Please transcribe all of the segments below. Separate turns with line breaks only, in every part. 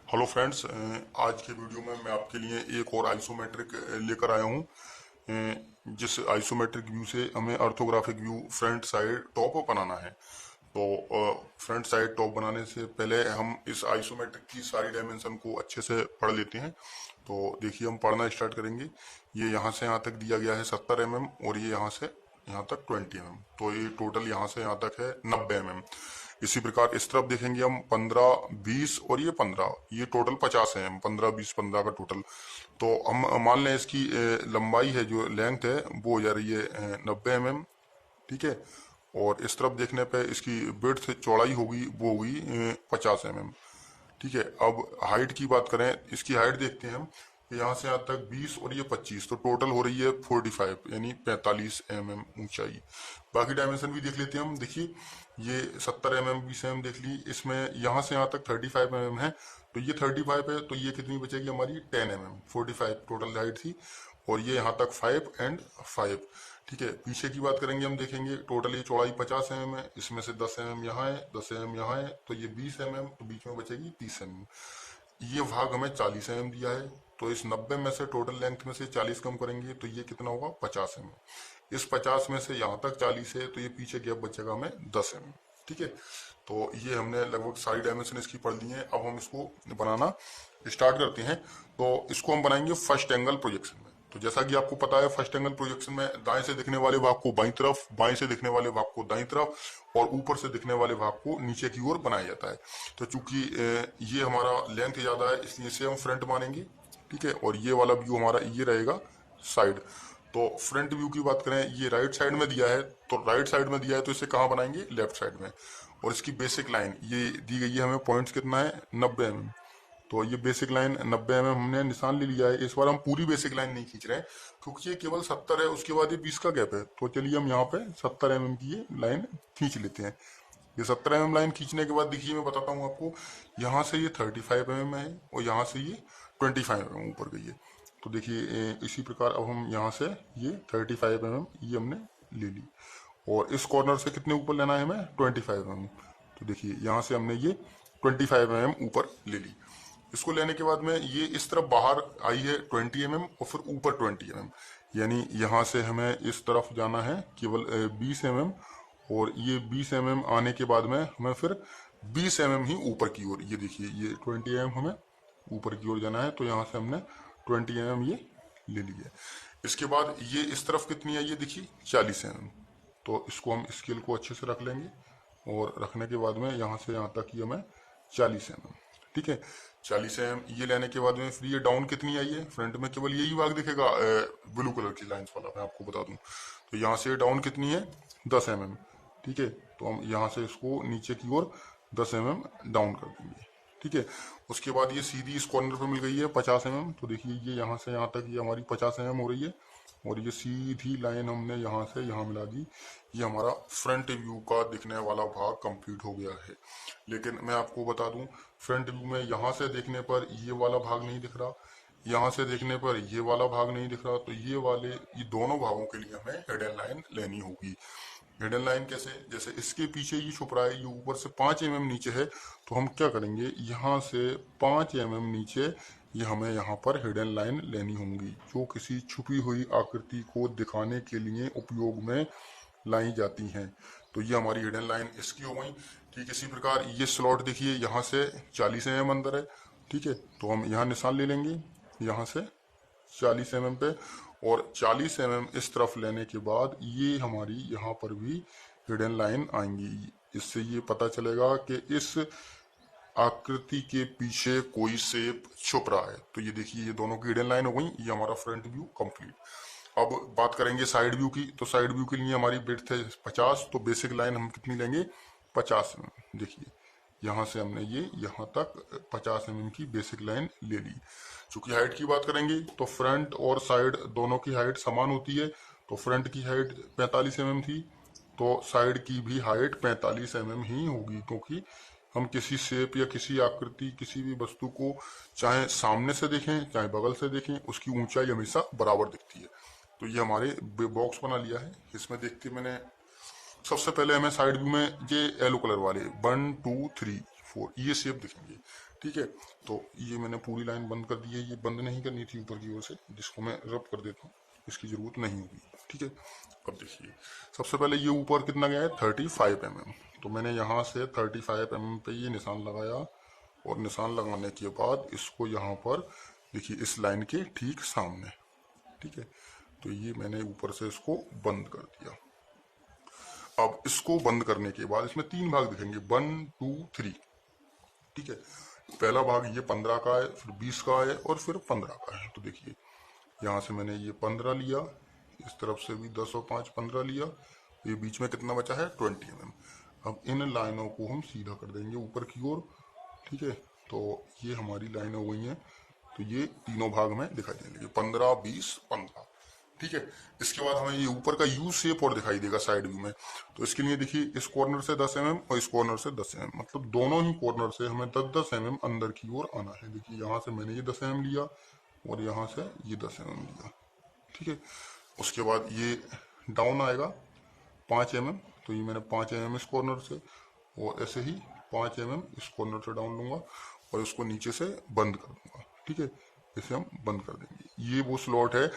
Hello friends, आज के video में मैं आपके लिए एक और आइसोमेट्रिक लेकर आया हूँ। जिस आइसोमेट्रिक व्यू से हमें orthographic view front side top बनाना है। तो फ्रंट साइड टॉप बनाने से पहले हम इस आइसोमेट्रिक की सारी डायमेंशन को अच्छे से पढ़ लेते हैं। तो देखिए, हम पढ़ना स्टार्ट करेंगे। ये यहाँ से यहाँ तक दिया गया है 70 mm, और ये यहाँ से यहाँ तक 20 mm। तो ये टोटल यहाँ से यहाँ तक है 90 mm। इसी प्रकार इस तरफ देखेंगे हम 15, 20 और ये 15, ये टोटल 50 है। 15, 20, 15 का टोटल। तो हम मान लें इसकी लंबाई है, जो लेंथ है वो हो जा रही है 90 mm। ठीक है। और इस तरफ देखने पे इसकी विड्थ चौड़ाई होगी, वो होगी 50 mm। ठीक है। अब हाइट की बात करें, इसकी हाइट देखते हैं हम। यहाँ से यहाँ तक 20 और ये 25, तो टोटल हो रही है 45, यानी 45 mm ऊंचाई। बाकी डायमेंशन भी देख लेते हैं हम। देखिए, ये 70 mm, 20 mm देख ली। इसमें यहाँ से यहाँ तक 35 mm है, तो ये 35 है, तो ये कितनी बचेगी हमारी 10 mm। 45 टोटल हाइट थी, और ये यहाँ तक 5 एंड 5। ठीक है। पीछे की बात करेंगे, हम देखेंगे टोटल ये चौड़ाई 50 mm है, इसमें से 10 mm यहाँ है, 10 mm यहाँ है, तो ये 20 mm, तो बीच में बचेगी 30 mm। ये भाग हमें 40 mm दिया है, तो इस 90 में से टोटल लेंथ में से 40 कम करेंगे तो ये कितना होगा 50 mm। इस 50 में से यहाँ तक 40 है, तो ये पीछे गैप बचेगा हमें 10 mm। ठीक है। तो ये हमने लगभग सारी डायमेंशन इसकी पढ़ ली है। अब हम इसको बनाना स्टार्ट करते हैं। तो इसको हम बनाएंगे फर्स्ट एंगल प्रोजेक्शन में। तो जैसा कि आपको पता है, फर्स्ट एंगल प्रोजेक्शन में दाएं से दिखने वाले भाग को बाईं तरफ, बाएं से दिखने वाले भाग को दाईं तरफ, और ऊपर से दिखने वाले भाग को नीचे की ओर बनाया जाता है। तो चूंकि ये हमारा लेंथ ज्यादा है, इसलिए इसे हम फ्रंट मानेंगे। ठीक है। और ये वाला व्यू हमारा ये रहेगा साइड। तो फ्रंट व्यू की बात करें, ये राइट साइड में दिया है, तो राइट साइड में दिया है तो इसे कहाँ बनाएंगे, लेफ्ट साइड में। और इसकी बेसिक लाइन ये दी गई है हमें, पॉइंट्स कितना है 90 mm। तो ये बेसिक लाइन 90 mm हमने निशान ले लिया है। इस बार हम पूरी बेसिक लाइन नहीं खींच रहे हैं, क्योंकि ये केवल 70 है, उसके बाद ये 20 का गैप है। तो चलिए हम यहाँ पे 70 mm की ये लाइन खींच लेते हैं। ये 70 mm लाइन खींचने के बाद देखिए, मैं बताता हूँ आपको, यहाँ से ये 35 mm है, और यहाँ से ये 25 mm ऊपर गई है। तो देखिए, इसी प्रकार अब हम यहाँ से ये 35 mm ये हमने ले ली, और इस कॉर्नर से कितने ऊपर लेना है हमें 25 mm। तो देखिए, यहाँ से हमने ये 25 mm ऊपर ले ली। इसको लेने के बाद में ये इस तरफ बाहर आई है 20 mm, और फिर ऊपर 20 mm, यानी यहाँ से हमें इस तरफ जाना है केवल 20 mm। और ये 20 mm आने के बाद में हमें फिर 20 mm ही ऊपर की ओर, ये देखिए ये 20 mm हमें ऊपर की ओर जाना है, तो यहाँ से हमने 20 mm ये ले लिया। इसके बाद ये इस तरफ कितनी है, ये देखिए 40 mm। तो इसको हम स्केल को अच्छे से रख लेंगे, और रखने के बाद में यहाँ से यहाँ तक ये हमें 40 mm। ठीक है। 40 mm ये लेने के बाद में फिर ये डाउन कितनी आई है, फ्रंट में केवल यही भाग दिखेगा ब्लू कलर की लाइंस वाला, मैं आपको बता दूं। तो यहाँ से डाउन कितनी है 10 mm। ठीक है। तो हम यहाँ से इसको नीचे की ओर 10 mm डाउन कर देंगे। ठीक है। उसके बाद ये सीधी इस कॉर्नर पे मिल गई है 50 mm। तो देखिए, ये यहाँ से यहाँ तक ये हमारी 50 mm हो रही है, और ये सीधी लाइन हमने यहाँ से यहाँ मिला दी। ये हमारा फ्रंट व्यू का दिखने वाला भाग कंप्लीट हो गया है। लेकिन मैं आपको बता दूं, फ्रंट व्यू में यहाँ से देखने पर ये वाला भाग नहीं दिख रहा, यहाँ से देखने पर ये वाला भाग नहीं दिख रहा। तो ये दोनों भागों के लिए हमें हिडन लाइन लेनी होगी। हिडन लाइन कैसे, जैसे इसके पीछे ये छुप रहा है, ये ऊपर से 5 mm नीचे है, तो हम क्या करेंगे, यहाँ से 5 mm नीचे ये हमें यहाँ पर हिडन लाइन लेनी होंगी, जो किसी छुपी हुई आकृति को दिखाने के लिए उपयोग में लाई जाती हैं। तो ये हमारी हिडन लाइन इसकी हो गई। ठीक इसी प्रकार ये स्लॉट देखिए, यहाँ से 40 mm अंदर है। ठीक है। तो हम यहाँ निशान ले लेंगे, यहाँ से 40 mm पे, और 40 mm इस तरफ लेने के बाद ये हमारी यहाँ पर भी हिडन लाइन आएंगी। इससे ये पता चलेगा कि इस आकृति के पीछे कोई शेप छुप रहा है। तो ये देखिए, ये दोनों की हिडन लाइन हो गई। ये हमारा फ्रंट व्यू कंप्लीट। अब बात करेंगे साइड व्यू की। तो साइड व्यू के लिए हमारी विड्थ है 50, तो बेसिक लाइन हम कितनी लेंगे 50 mm। देखिए, यहाँ से हमने ये यहाँ तक 50 mm की बेसिक लाइन ले ली। चूंकि हाइट की बात करेंगे, तो फ्रंट और साइड दोनों की हाइट समान होती है। तो फ्रंट की हाइट 45 mm थी, तो साइड की भी हाइट 45 mm ही होगी, क्योंकि हम किसी शेप या किसी आकृति, किसी भी वस्तु को चाहे सामने से देखें चाहे बगल से देखें, उसकी ऊंचाई हमेशा बराबर दिखती है। तो ये हमारे बॉक्स बना लिया है। इसमें देखते मैंने सबसे पहले हमें साइड व्यू में ये येलो कलर वाले 1, 2, 3, 4 ये शेप दिखेंगे। ठीक है। तो ये मैंने पूरी लाइन बंद कर दी है, ये बंद नहीं करनी थी ऊपर की ओर से, जिसको मैं रब कर देता हूँ, इसकी जरूरत नहीं होगी। ठीक है। अब देखिए सबसे पहले ये ऊपर कितना गया है 35 mm, तो मैंने यहाँ से 35 mm पे ये निशान लगाया, और निशान लगाने के बाद इसको यहाँ पर देखिए इस लाइन के ठीक सामने, ठीक है। तो ये मैंने ऊपर से इसको बंद कर दिया। अब इसको बंद करने के बाद इसमें 3 भाग दिखेंगे, 1 2 3, ठीक है। पहला भाग ये 15 का है, फिर 20 का है, और फिर 15 का है। तो देखिए यहाँ से मैंने ये 15 लिया, इस तरफ से भी 10 और 5 15 लिया, ये बीच में कितना बचा है 20 mm। अब इन लाइनों को हम सीधा कर देंगे ऊपर की ओर, ठीक है। तो ये हमारी लाइन हो गई है, तो ये तीनों भाग में दिखाई देने लगे 15 20 15, ठीक है। इसके बाद हमें ये ऊपर का यू शेप और दिखाई देगा साइड व्यू में। तो इसके लिए देखिए इस कॉर्नर से 10 mm और इस कॉर्नर से 10 mm, मतलब दोनों ही कॉर्नर से हमें 10-10 mm अंदर की ओर आना है। देखिए यहाँ से मैंने ये 10 mm लिया और यहाँ से ये 10 mm लिया, ठीक है। उसके बाद ये डाउन आएगा 5 mm, तो ये मैंने 5 mm इस कॉर्नर से, और ऐसे ही 5 mm इस कॉर्नर से डाउन लूंगा और इसको नीचे से बंद कर दूंगा, ठीक है। इसे हम बंद कर देंगे। ये वो स्लॉट है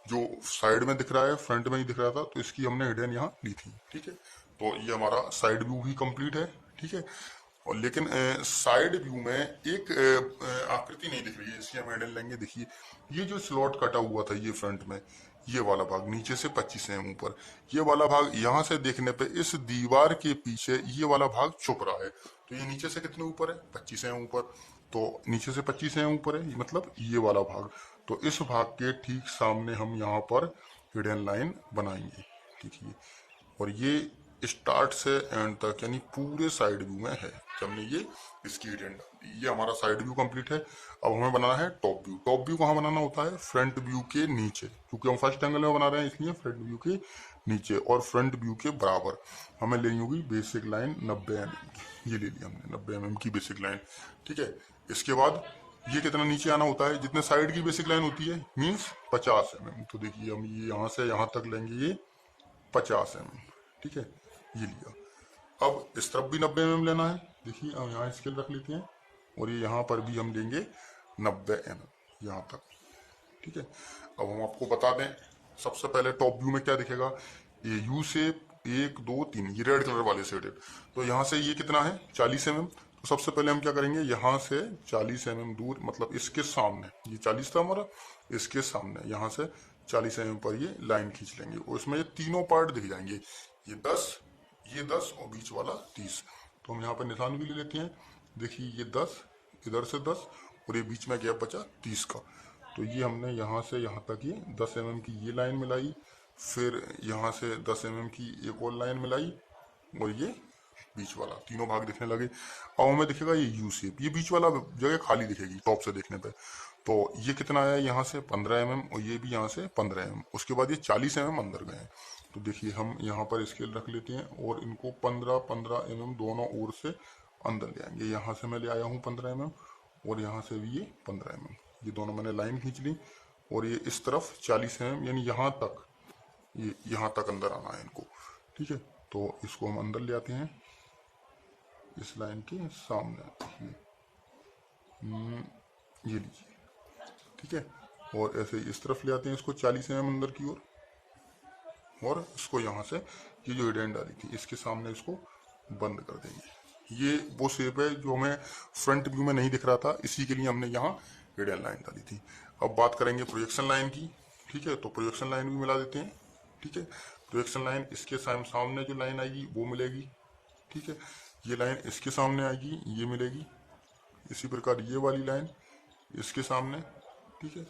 जो साइड में दिख रहा है, फ्रंट में ही दिख रहा था, तो इसकी हमने हिडन यहाँ ली थी, ठीक है। तो ये हमारा साइड व्यू भी कंप्लीट है, ठीक है। और लेकिन साइड व्यू में एक आकृति नहीं दिख रही है, इसकी हम हिडन लेंगे। देखिए ये जो स्लॉट कटा हुआ था ये फ्रंट में, ये वाला भाग नीचे से 25 mm ऊपर, ये वाला भाग यहाँ से देखने पे इस दीवार के पीछे ये वाला भाग छुप रहा है। तो ये नीचे से कितने ऊपर है 25 mm ऊपर, तो नीचे से 25 mm ऊपर है, मतलब ये वाला भाग। तो इस भाग के ठीक सामने हम यहाँ पर हिडन लाइन बनाएंगे, ठीक है। और ये स्टार्ट से एंड तक यानी पूरे साइड व्यू में है, जब हमने ये इसकी हिडन डाल दी। ये हमारा साइड व्यू कंप्लीट है। अब हमें बनाना है टॉप व्यू। टॉप व्यू कहाँ बनाना होता है, फ्रंट व्यू के नीचे, क्योंकि हम फर्स्ट एंगल में बना रहे हैं इसलिए फ्रंट व्यू के नीचे और फ्रंट व्यू के बराबर हमें लेनी होगी बेसिक लाइन 90 mm की। ये ले लिया हमने 90 mm की बेसिक लाइन, ठीक है। इसके बाद ये कितना नीचे आना होता है, जितने साइड की बेसिक लाइन होती है मीन्स 50 mm। तो देखिए हम ये यहाँ से यहाँ तक लेंगे ये 50 mm, ठीक है। ये लिया। अब इस तरफ भी 90 mm लेना है। देखिए हम यहाँ स्केल रख लेते हैं और ये यहाँ पर भी हम लेंगे 90 mm यहाँ तक, ठीक है। अब हम आपको बता दें सबसे पहले टॉप व्यू में क्या दिखेगा, ये यू शेप 1 2 3, ये रेड कलर वाले शेडेड। तो यहाँ से ये कितना है 40 mm। तो सबसे पहले हम क्या करेंगे, यहाँ से 40 mm दूर, मतलब इसके सामने, ये 40 था हमारा, इसके सामने यहाँ से 40 mm पर ये लाइन खींच लेंगे और इसमें ये तीनों पार्ट दिख जाएंगे, ये 10, ये 10 और बीच वाला 30। तो हम यहाँ पर निशान भी ले लेते हैं। देखिए ये 10, इधर से 10 और ये बीच में गैप बचा 30 का। तो ये हमने यहाँ से यहाँ तक ये 10 mm की ये लाइन मिलाई, फिर यहाँ से 10 mm की एक और लाइन मिलाई और ये बीच वाला, तीनों भाग दिखने लगे। अब हमें दिखेगा ये यू शेप, ये बीच वाला जगह खाली दिखेगी टॉप से देखने पे। तो ये कितना आया यहाँ से 15 mm और ये भी यहाँ से 15 mm। उसके बाद ये 40 mm अंदर गए। तो देखिए हम यहाँ पर स्केल रख लेते हैं और इनको 15-15 mm दोनों ओर से अंदर ले आएंगे। यहाँ से मैं ले आया हूँ 15 mm और यहाँ से भी ये 15 mm, ये दोनों मैंने लाइन खींच ली। और ये इस तरफ 40 mm यानी यहाँ तक, ये यहाँ तक अंदर आना है इनको, ठीक है। तो इसको हम अंदर ले आते हैं इस लाइन के सामने, ये लीजिए, ठीक है। और ऐसे इस तरफ ले आते हैं इसको 40 mm अंदर की ओर और इसको यहाँ से ये जो हिडन डाली थी इसके सामने इसको बंद कर देंगे। ये वो शेप है जो हमें फ्रंट व्यू में नहीं दिख रहा था, इसी के लिए हमने यहाँ हिडन लाइन डाली थी। अब बात करेंगे प्रोजेक्शन लाइन की, ठीक है। तो प्रोजेक्शन लाइन भी मिला देते हैं, ठीक है। प्रोजेक्शन लाइन इसके सामने जो लाइन आएगी वो मिलेगी, ठीक है। ये लाइन इसके सामने आएगी, ये मिलेगी। इसी प्रकार ये वाली लाइन इसके सामने, ठीक है।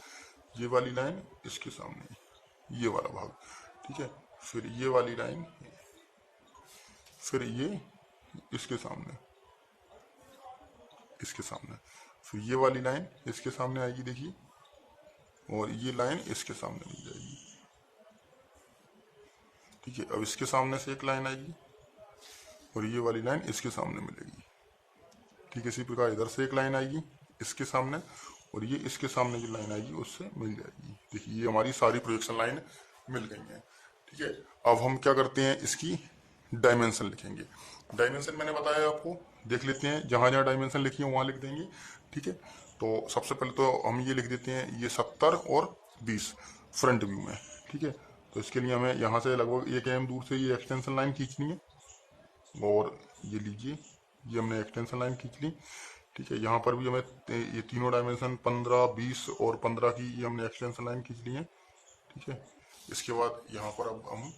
ये वाली लाइन इसके सामने, ये वाला भाग, ठीक है। फिर ये वाली लाइन, फिर ये इसके सामने, इसके सामने, फिर ये वाली लाइन इसके सामने आएगी, देखिए। और ये लाइन इसके सामने मिल जाएगी, ठीक है। अब इसके सामने से एक लाइन आएगी और ये वाली लाइन इसके सामने मिलेगी, ठीक है। इसी प्रकार इधर से एक लाइन आएगी इसके सामने और ये इसके सामने जो लाइन आएगी उससे मिल जाएगी। देखिए ये हमारी सारी प्रोजेक्शन लाइन मिल गई है, ठीक है। अब हम क्या करते हैं, इसकी डायमेंशन लिखेंगे। डायमेंशन मैंने बताया आपको, देख लेते हैं, जहां जहां डायमेंशन लिखी है वहां लिख देंगे। ठीक है, तो सबसे पहले तो हम ये लिख देते हैं, ये 70 और 20 फ्रंट व्यू में। ठीक है, तो इसके लिए हमें यहाँ से लगभग 1 mm दूर से ये एक्सटेंशन लाइन खींचनी है, और ये लीजिए, ये हमने एक्सटेंशन लाइन खींच ली। ठीक है, यहाँ पर भी हमें ये तीनों डायमेंशन 15, 20 और 15 की ये हमने एक्सटेंशन लाइन खींच ली है। ठीक है, इसके बाद यहाँ पर अब हम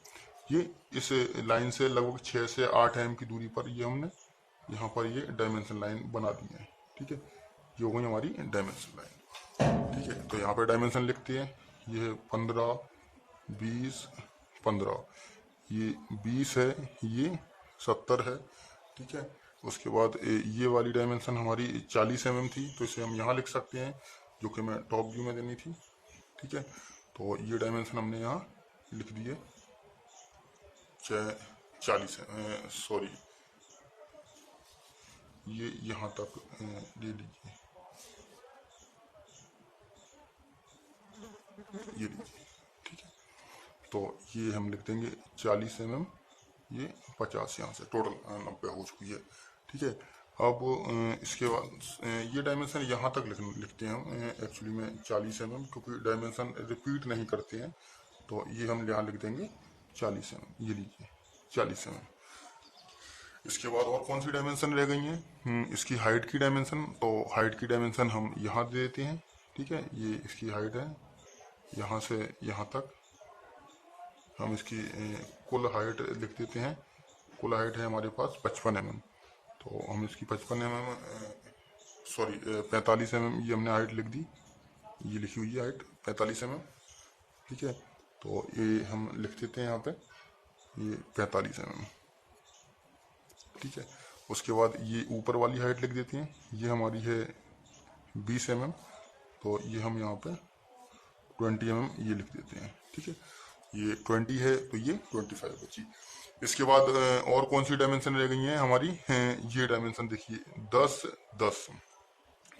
ये इस लाइन से लगभग 6 से 8 mm की दूरी पर ये हमने यहाँ पर ये डायमेंशन लाइन बना दी है। ठीक है, ये हो गई हमारी डायमेंशन लाइन। ठीक है, तो यहाँ पर डायमेंशन लिखते हैं, ये 15, 20, 15, ये 20 है, ये 70 है। ठीक है, उसके बाद ये वाली डायमेंशन हमारी 40 mm थी, तो इसे हम यहाँ लिख सकते हैं, जो कि मैं टॉप व्यू में देनी थी। ठीक है, तो ये डायमेंशन हमने यहाँ लिख दिए 40, सॉरी, ये यहाँ तक ले लीजिए, ये लीजिए। ठीक है, तो ये हम लिख देंगे 40 mm, ये 50 यहाँ से टोटल 90 हो चुकी है। ठीक है, अब इसके बाद ये डायमेंशन यहाँ तक लिखते हैं हम एक्चुअली में 40 mm, क्योंकि डायमेंशन रिपीट नहीं करते हैं, तो ये हम यहाँ लिख देंगे 40 mm, ये लीजिए 40 mm। इसके बाद और कौन सी डायमेंशन रह गई हैं, इसकी हाइट की डायमेंशन, तो हाइट की डायमेंशन हम यहाँ दे देते हैं। ठीक है, ये इसकी हाइट है, यहाँ से यहाँ तक हम इसकी कुल हाइट लिख देते हैं। कुल हाइट है हमारे पास 55 mm, तो हम इसकी 55 mm, सॉरी 45 mm ये हमने हाइट लिख दी, ये लिखी हुई है हाइट 45 mm। ठीक है, तो ये हम लिख देते हैं यहाँ पे, ये 45 mm। ठीक है, उसके बाद ये ऊपर वाली हाइट लिख देते हैं, ये हमारी है 20 mm, तो ये हम यहाँ पे 20 mm ये लिख देते हैं। ठीक है, ये 20 है तो ये 25 बची। इसके बाद और कौन सी डायमेंशन रह गई हैं हमारी, ये डायमेंशन देखिए 10, 10,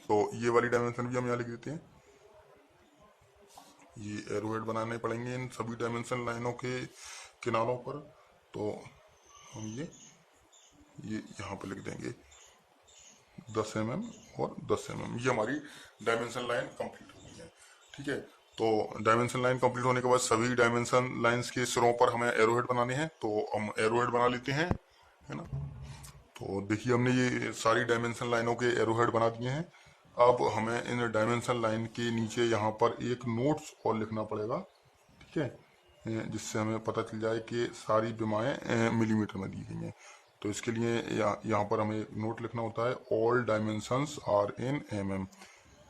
तो ये वाली डायमेंशन भी हम यहाँ लिख देते हैं। ये एरोहेड बनाने पड़ेंगे इन सभी डायमेंशन लाइनों के किनारों पर, तो हम ये यहाँ पे लिख देंगे 10 mm और 10 mm। ये हमारी डायमेंशन लाइन कंप्लीट हो गई है। ठीक है, तो डायमेंशन लाइन कंप्लीट होने के बाद सभी डायमेंशन लाइंस के सिरों पर हमें एरोहेड बनाने हैं, तो हम एरोहेड बना लेते हैं, है ना। तो देखिए हमने ये सारी डायमेंशन लाइनों के एरोहेड बना दिए हैं। अब हमें इन डायमेंशन लाइन के नीचे यहाँ पर एक नोट्स और लिखना पड़ेगा। ठीक है, जिससे हमें पता चल जाए कि सारी विमाएं मिलीमीटर में दी गई हैं। तो इसके लिए यहाँ पर हमें एक नोट लिखना होता है, all dimensions are in mm।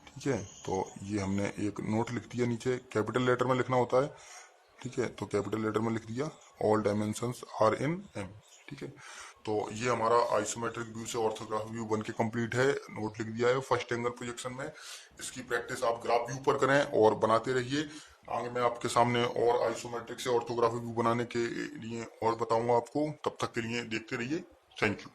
ठीक है, तो ये हमने एक नोट लिख दिया, नीचे कैपिटल लेटर में लिखना होता है। ठीक है, तो कैपिटल लेटर में लिख दिया all dimensions are in mm। ठीक है, तो ये हमारा आइसोमेट्रिक व्यू से ऑर्थोग्राफिक व्यू बन के कम्प्लीट है, नोट लिख दिया है फर्स्ट एंगल प्रोजेक्शन में। इसकी प्रैक्टिस आप ग्राफ व्यू पर करें और बनाते रहिए। आगे मैं आपके सामने और आइसोमेट्रिक से ऑर्थोग्राफिक व्यू बनाने के लिए और बताऊंगा आपको। तब तक के लिए देखते रहिए। Thank you.